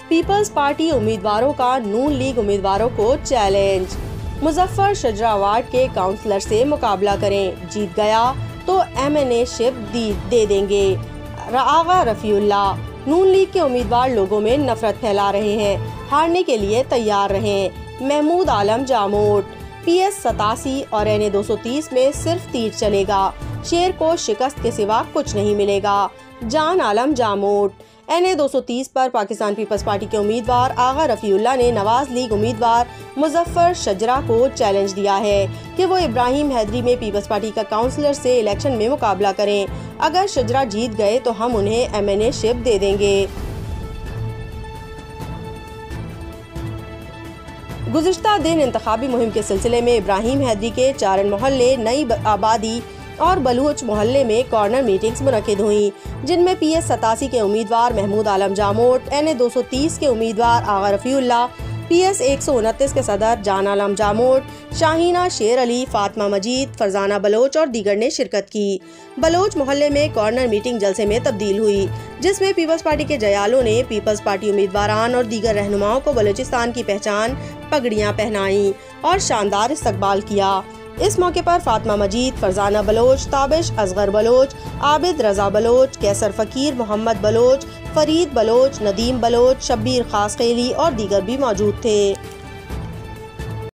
Peoples party उम्मीदवारों का नून league उम्मीदवारों को चैलेंज। मुजफ्फर शजराबाद के काउंसलर से मुकाबला करें, जीत गया तो MNA शिप दे देंगे। आगा रफीउल्लाह। नून लीग के उम्मीदवार लोगों में नफरत फैला रहे हैं, हारने के लिए तैयार रहें। महमूद आलम जामोट। PS 87 और NA 230 में सिर्फ तीर चलेगा, शेर को शिकस्त के सिवा कुछ नहीं मिलेगा। जान आलम जामोट। NA 230 पर पाकिस्तान पीपल्स पार्टी के उम्मीदवार आगा रफीउल्लाह ने नवाज लीग उम्मीदवार मुजफ्फर शजरा को चैलेंज दिया है कि वो इब्राहिम हैदरी में पीपल्स पार्टी का काउंसलर से इलेक्शन में मुकाबला करें। अगर शजरा जीत गए तो हम उन्हें MNA शिप दे देंगे। गुज़िश्ता दिन इंतखाबी मुहिम के सिलसिले में इब्राहिम हैदरी के चारण मोहल्ले, नई आबादी और बलूच मोहल्ले में कॉर्नर मीटिंग्स मुनक्किद हुई, जिनमें PS 87 के उम्मीदवार महमूद आलम जामोट, NA 230 के उम्मीदवार आगा रफीउल्लाह, PS 129 के सदर जान आलम जामोट, शाहीना शेर अली, फातिमा मजीद, फरजाना बलोच और दीगर ने शिरकत की। बलोच मोहल्ले में कॉर्नर मीटिंग जलसे में तब्दील हुई, जिसमें पीपल्स पार्टी के जयालों ने पीपल्स पार्टी उम्मीदवारान और दीगर रहनुमाओं को बलूचिस्तान की पहचान पगड़ियाँ पहनाई और शानदार इस्तकबाल किया। इस मौके पर फातिमा मजीद, फरजाना बलोच, ताबिश असगर बलोच, आबिद रजा बलोच, कैसर फकीर, मोहम्मद बलोच, फरीद बलोच, नदीम बलोच, शब्बीर खास खेली और दीगर भी मौजूद थे।